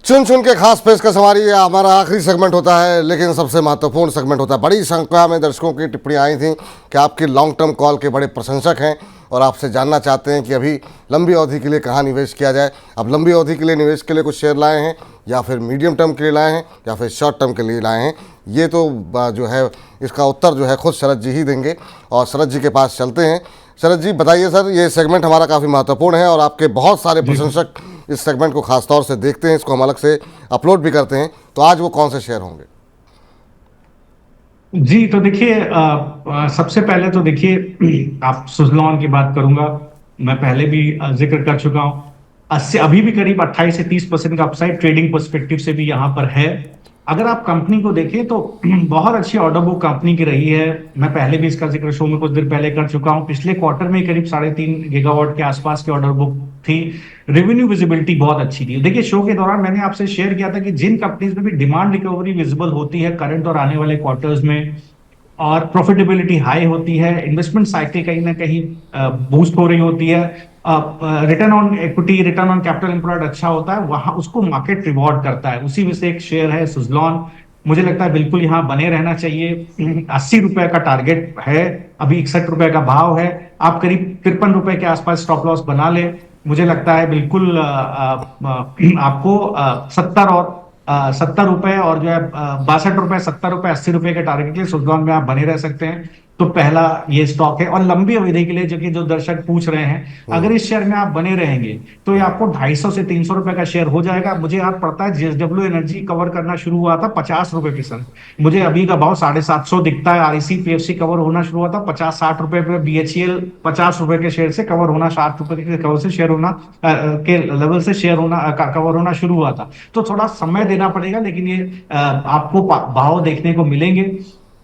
चुन चुन के खास पेशकश हमारी ये हमारा आखिरी सेगमेंट होता है, लेकिन सबसे महत्वपूर्ण सेगमेंट होता है। बड़ी संख्या में दर्शकों की टिप्पणियाँ आई थी कि आपके लॉन्ग टर्म कॉल के बड़े प्रशंसक हैं और आपसे जानना चाहते हैं कि अभी लंबी अवधि के लिए कहाँ निवेश किया जाए। अब लंबी अवधि के लिए निवेश के लिए कुछ शेयर लाए हैं या फिर मीडियम टर्म के लिए लाए हैं या फिर शॉर्ट टर्म के लिए लाए हैं, ये तो जो है इसका उत्तर जो है खुद शरद जी ही देंगे। और शरद जी के पास चलते हैं। शरद जी बताइए सर, ये सेगमेंट हमारा काफ़ी महत्वपूर्ण है और आपके बहुत सारे प्रशंसक इस सेगमेंट को खास तौर से देखते हैं, इसको हम अलग से अपलोड भी करते हैं, तो आज वो कौन से शेयर होंगे? जी तो देखिए, सबसे पहले तो देखिए आप सुज़लॉन की बात करूंगा। मैं पहले भी जिक्र कर चुका हूं। अस्सी अभी भी करीब 28 से 30% का अपसाइड ट्रेडिंग पर्सपेक्टिव से भी यहां पर है। अगर आप कंपनी को देखें तो बहुत अच्छी ऑर्डर बुक कंपनी की रही है। मैं पहले भी इसका जिक्र शो में कुछ देर पहले कर चुका हूं। पिछले क्वार्टर में करीब 3.5 गीगावाट के आसपास की ऑर्डर बुक थी। रेवेन्यू विजिबिलिटी बहुत अच्छी थी। देखिए, शो के दौरान मैंने आपसे शेयर किया था कि जिन कंपनीज में भी डिमांड रिकवरी विजिबल होती है करंट और आने वाले क्वार्टर्स में, और प्रॉफिटेबिलिटी हाई होती है, इन्वेस्टमेंट साइकिल कहीं ना कहीं बूस्ट हो रही होती है, return on equity, return on capital employed अच्छा होता है, वहां उसको मार्केट रिवॉर्ड करता है। उसी में से एक शेयर है सुज़लॉन। मुझे लगता है बिल्कुल यहाँ बने रहना चाहिए। 80 रुपए का टारगेट है, अभी 61 रुपए का भाव है। आप करीब 53 रुपए के आसपास स्टॉप लॉस बना ले। मुझे लगता है बिल्कुल आपको 70 रुपए और जो है 62 रुपए, 70 रुपए, 80 रुपए के टारगेट के लिए सुज़लॉन में आप बने रह सकते हैं। तो पहला ये स्टॉक है। और लंबी अवधि के लिए जो दर्शक पूछ रहे हैं, अगर इस शेयर में आप बने रहेंगे तो ये आपको 250 से 300 रुपए का शेयर हो जाएगा। मुझे याद पड़ता है जेएसडब्ल्यू एनर्जी कवर करना शुरू हुआ था 50 रुपए पे सर। मुझे अभी का भाव 750 दिखता है। आरईसी पीएफसी कवर होना शुरू हुआ था 50-60 रुपए पे। बीएचईएल 50 रुपए के शेयर से कवर होना, 60 रुपए के कवर से शेयर होना के लेवल से शेयर होना कवर होना शुरू हुआ था। तो थोड़ा समय देना पड़ेगा, लेकिन ये आपको भाव देखने को मिलेंगे।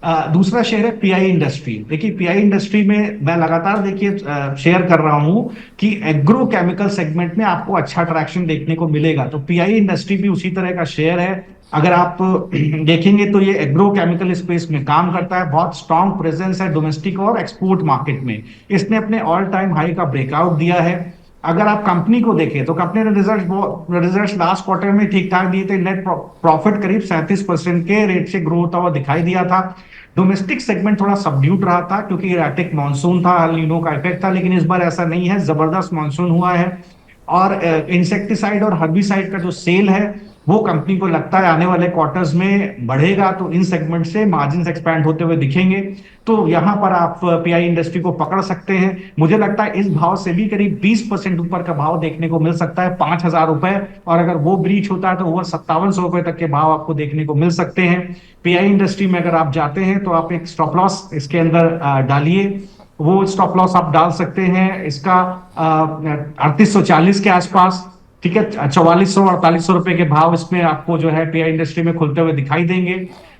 दूसरा शेयर है पीआई इंडस्ट्री। देखिए, पीआई इंडस्ट्री में मैं लगातार देखिए शेयर कर रहा हूं कि एग्रो केमिकल सेगमेंट में आपको अच्छा ट्रैक्शन देखने को मिलेगा। तो पीआई इंडस्ट्री भी उसी तरह का शेयर है। अगर आप देखेंगे तो ये एग्रो केमिकल स्पेस में काम करता है। बहुत स्ट्रॉन्ग प्रेजेंस है डोमेस्टिक और एक्सपोर्ट मार्केट में। इसने अपने ऑल टाइम हाई का ब्रेकआउट दिया है। अगर आप कंपनी को देखें तो कंपनी ने रिजल्ट लास्ट क्वार्टर में ठीक ठाक दिए थे। नेट प्रॉफिट करीब 37% के रेट से ग्रो होता हुआ दिखाई दिया था। डोमेस्टिक सेगमेंट थोड़ा सबड्यूट रहा था क्योंकि इराटिक मानसून था, अल नीनो का इफेक्ट था, लेकिन इस बार ऐसा नहीं है। जबरदस्त मानसून हुआ है। और इंसेक्टिसाइड और हर्बिसाइड का जो सेल है वो कंपनी को लगता है आने वाले क्वार्टर्स में बढ़ेगा। तो इन सेगमेंट से मार्जिन एक्सपैंड होते हुए दिखेंगे। तो यहां पर आप पीआई इंडस्ट्री को पकड़ सकते हैं। मुझे लगता है इस भाव से भी करीब 20% ऊपर का भाव देखने को मिल सकता है, 5,000 रुपए। और अगर वो ब्रीच होता है तो ओवर 5700 रुपए तक के भाव आपको देखने को मिल सकते हैं। पीआई इंडस्ट्री में अगर आप जाते हैं तो आप एक स्टॉप लॉस इसके अंदर डालिए। वो स्टॉप लॉस आप डाल सकते हैं इसका 3840 के आसपास। ठीक है, 4400-4800 रुपए के भाव इसमें आपको जो है पीआई इंडस्ट्री में खुलते हुए दिखाई देंगे।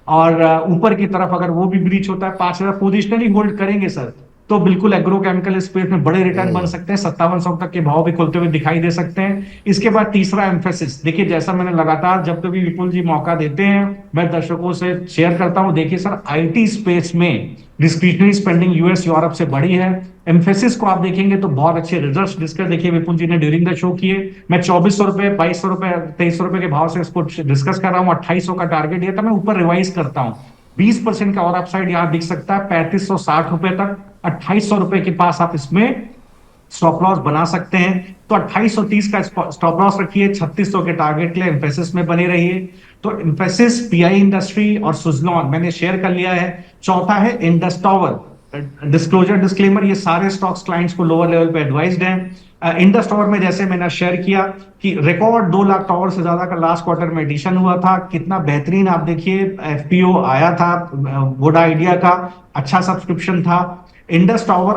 और ऊपर की तरफ अगर वो भी ब्रीच होता है, 5000 पोजिशनली होल्ड करेंगे सर, तो बिल्कुल एग्रो केमिकल स्पेस में बड़े रिटर्न बन सकते हैं। 5700 तक के भाव भी खुलते हुए दिखाई दे सकते हैं। इसके बाद तीसरा एम्फेसिस। देखिए, जैसा मैंने लगातार जब कभी विपुल जी मौका देते हैं मैं दर्शकों से शेयर करता हूं। देखिए सर, आईटी स्पेस में डिस्क्रिशनरी स्पेंडिंग यूएस यूरोप से बढ़ी है। एम्फेसिस को आप देखेंगे तो बहुत अच्छे रिजल्ट्स डिस्कस देखिए विपुल जी ने ड्यूरिंग द शो किए। मैं 2400 रुपए, 2200 रुपए, 2300 रुपए के भाव से इसको डिस्कस कर रहा हूँ। 2800 का टारगेट दिया था, मैं ऊपर रिवाइज करता हूँ। 20% का और अपसाइड यहां दिख सकता है 3560 रुपए तक। 2800 रुपए के पास आप इसमें स्टॉप लॉस बना सकते हैं। तो 2830 का स्टॉप लॉस रखिए। 3600 के टारगेट के लिए एम्फेसिस में बने रहिए। तो एम्फेसिस, पीआई इंडस्ट्री और सुज़लॉन मैंने शेयर कर लिया है। चौथा है इंडस टावर। डिस्क्लोजर डिस्क्लेमर, ये सारे स्टॉक्स क्लाइंट्स को लोअर लेवल पे एडवाइज्ड हैं। इंडस टावर में जैसे मैंने शेयर किया कि रिकॉर्ड 2 लाख टावर से ज्यादा का लास्ट क्वार्टर में एडिशन हुआ था। कितना बेहतरीन आप देखिए, एफपीओ आया था वोडा आइडिया का, अच्छा सब्सक्रिप्शन था। इंडस टावर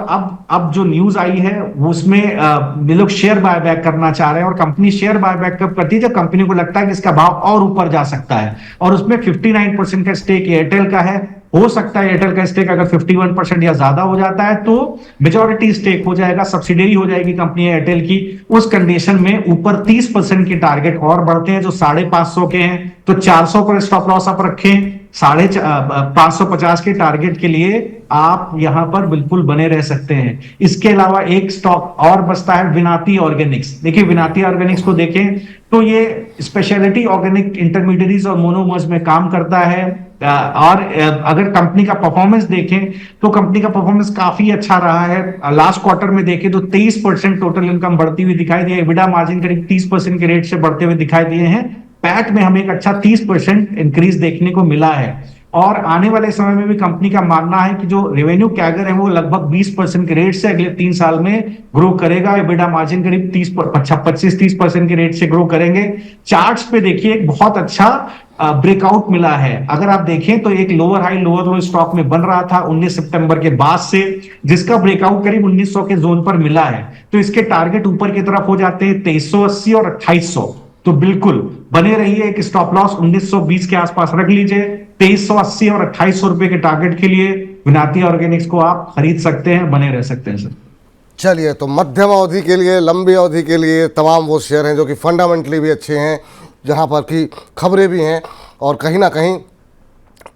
अब जो न्यूज आई है उसमें ये लोग शेयर बायबैक करना चाह रहे हैं। और कंपनी शेयर बायबैक कब करती है? जब कंपनी को लगता है कि इसका भाव और ऊपर जा सकता है। और उसमें 59% का स्टेक एयरटेल का है। हो सकता है एयरटेल का स्टेक अगर 51% या ज्यादा हो जाता है तो मेजॉरिटी स्टेक हो जाएगा, सब्सिडरी हो जाएगी कंपनी एयरटेल की। उस कंडीशन में ऊपर 30% के टारगेट और बढ़ते हैं जो 550 के हैं। तो 400 पर स्टॉप लॉस आप रखें। 550 के टारगेट के लिए आप यहां पर बिल्कुल बने रह सकते हैं। इसके अलावा एक स्टॉक और बचता है विनाती ऑर्गेनिक्स। देखिए, विनाती ऑर्गेनिक्स को देखें तो ये स्पेशलिटी ऑर्गेनिक इंटरमीडिएट्स और मोनोमर्स में काम करता है। और अगर कंपनी का परफॉर्मेंस देखें तो कंपनी का परफॉर्मेंस काफी अच्छा रहा है। लास्ट क्वार्टर में देखें तो 23% टोटल इनकम बढ़ती हुई दिखाई दी है। EBITDA मार्जिन करीब 30% के रेट से बढ़ते हुए दिखाई दिए हैं। पैट में हमें एक अच्छा 30% इंक्रीज देखने को मिला है। और आने वाले समय में भी कंपनी का मानना है कि जो रेवेन्यू कैगर है वो लगभग 20% के रेट से अगले 3 साल में ग्रो करेगा। EBITDA मार्जिन करीब 25-30% के रेट से ग्रो करेंगे। चार्ट्स पे देखिए एक बहुत अच्छा ब्रेकआउट मिला है। अगर आप देखें तो एक लोअर हाई लोअर लो स्टॉक में बन रहा था 19 सितंबर के बाद से, जिसका ब्रेकआउट करीब 1900 के जोन पर मिला है। तो इसके टारगेट ऊपर की तरफ हो जाते हैं 2380 और 2800। तो बिल्कुल बने रहिए, एक स्टॉप लॉस 1920 के आसपास रख लीजिए। 2380 और 2800 रुपए के टारगेट के लिए विनाती ऑर्गेनिक्स को आप खरीद सकते हैं, बने रह सकते हैं सर। चलिए, तो मध्यम अवधि के लिए, लंबी अवधि के लिए तमाम वो शेयर हैं जो कि फंडामेंटली भी अच्छे हैं, जहां पर की खबरें भी हैं और कहीं ना कहीं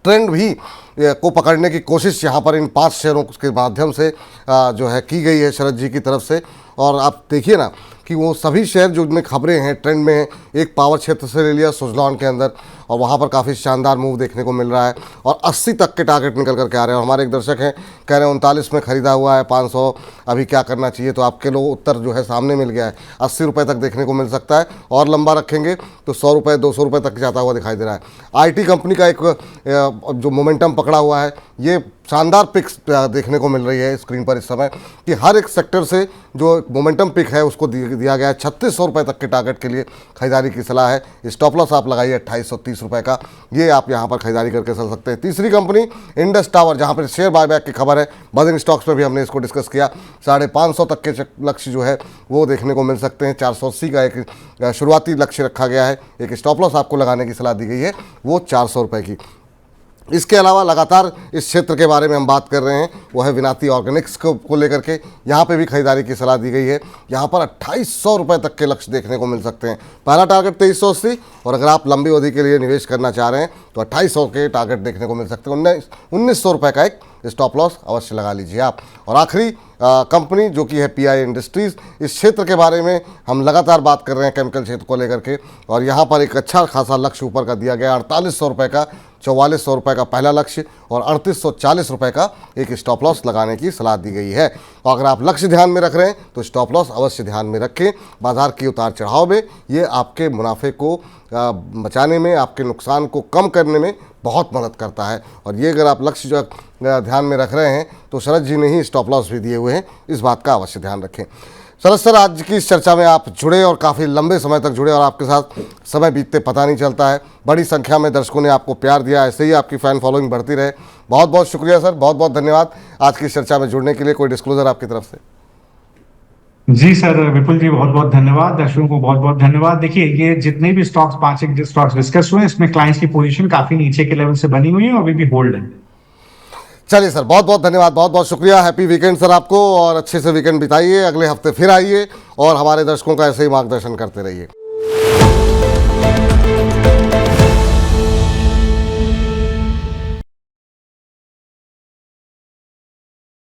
ट्रेंड भी को पकड़ने की कोशिश यहाँ पर इन 5 शेयरों के माध्यम से जो है की गई है शरद जी की तरफ से। और आप देखिए ना कि वो सभी शेयर जो में खबरें हैं ट्रेंड में हैं। एक पावर क्षेत्र से ले लिया सुजलॉन के अंदर, और वहाँ पर काफ़ी शानदार मूव देखने को मिल रहा है और 80 तक के टारगेट निकल करके आ रहे हैं। और हमारे एक दर्शक हैं कह रहे हैं 39 में ख़रीदा हुआ है, 500 अभी क्या करना चाहिए। तो आपके लोग उत्तर जो है सामने मिल गया है। 80 रुपये तक देखने को मिल सकता है और लंबा रखेंगे तो 100 रुपये 200 रुपये तक जाता हुआ दिखाई दे रहा है। IT कंपनी का एक जो मोमेंटम पकड़ा हुआ है, ये शानदार पिक्स देखने को मिल रही है स्क्रीन पर इस समय कि हर एक सेक्टर से जो मोमेंटम पिक है उसको दिया गया है। 3600 रुपये तक के टारगेट के लिए खरीदारी की सलाह है। स्टॉप लॉस आप लगाइए 2830 रुपये का, ये आप यहाँ पर खरीदारी करके चल सकते हैं। तीसरी कंपनी इंडस टावर, जहाँ पर शेयर बायबैक की खबर है। बर्निंग स्टॉक्स में भी हमने इसको डिस्कस किया। 550 तक के लक्ष्य जो है वो देखने को मिल सकते हैं। 480 का एक शुरुआती लक्ष्य रखा गया है। एक स्टॉप लॉस आपको लगाने की सलाह दी गई है, वो 400 रुपये की। इसके अलावा लगातार इस क्षेत्र के बारे में हम बात कर रहे हैं, वो है विनाती ऑर्गेनिक्स को लेकर के। यहाँ पे भी खरीदारी की सलाह दी गई है। यहाँ पर 2800 रुपये तक के लक्ष्य देखने को मिल सकते हैं। पहला टारगेट 2380, और अगर आप लंबी अवधि के लिए निवेश करना चाह रहे हैं तो 2800 के टारगेट देखने को मिल सकते हैं। 1900 रुपये का एक स्टॉप लॉस अवश्य लगा लीजिए आप। और आखिरी कंपनी जो कि है PI इंडस्ट्रीज़, इस क्षेत्र के बारे में हम लगातार बात कर रहे हैं केमिकल क्षेत्र को लेकर के। और यहाँ पर एक अच्छा खासा लक्ष्य ऊपर का दिया गया, 4800 रुपये का, 4400 रुपये का पहला लक्ष्य और 3840 रुपये का एक स्टॉप लॉस लगाने की सलाह दी गई है। और अगर आप लक्ष्य ध्यान में रख रहे हैं तो स्टॉप लॉस अवश्य ध्यान में रखें। बाजार की उतार चढ़ाव में ये आपके मुनाफे को बचाने में, आपके नुकसान को कम करने में बहुत मदद करता है। और ये अगर आप लक्ष्य जो ध्यान में रख रहे हैं तो शरद जी ने ही स्टॉप लॉस भी दिए हुए हैं, इस बात का अवश्य ध्यान रखें। शरद सर, आज की इस चर्चा में आप जुड़े और काफ़ी लंबे समय तक जुड़े और आपके साथ समय बीतते पता नहीं चलता है। बड़ी संख्या में दर्शकों ने आपको प्यार दिया, ऐसे ही आपकी फ़ैन फॉलोइंग बढ़ती रहे। बहुत बहुत शुक्रिया सर, बहुत बहुत धन्यवाद आज की इस चर्चा में जुड़ने के लिए। कोई डिस्क्लोजर आपकी तरफ से? जी सर, विपुल जी बहुत बहुत धन्यवाद। दर्शकों को बहुत बहुत धन्यवाद। देखिए, ये जितने भी स्टॉक्स 5 स्टॉक्स डिस्कस हुए, इसमें क्लाइंट्स की पोजीशन काफी नीचे के लेवल से बनी हुई है और अभी भी होल्ड है। चलिए सर, बहुत बहुत धन्यवाद, बहुत बहुत शुक्रिया। हैप्पी वीकेंड सर आपको, और अच्छे से वीकेंड बिताइए। अगले हफ्ते फिर आइए और हमारे दर्शकों का ऐसे ही मार्गदर्शन करते रहिए।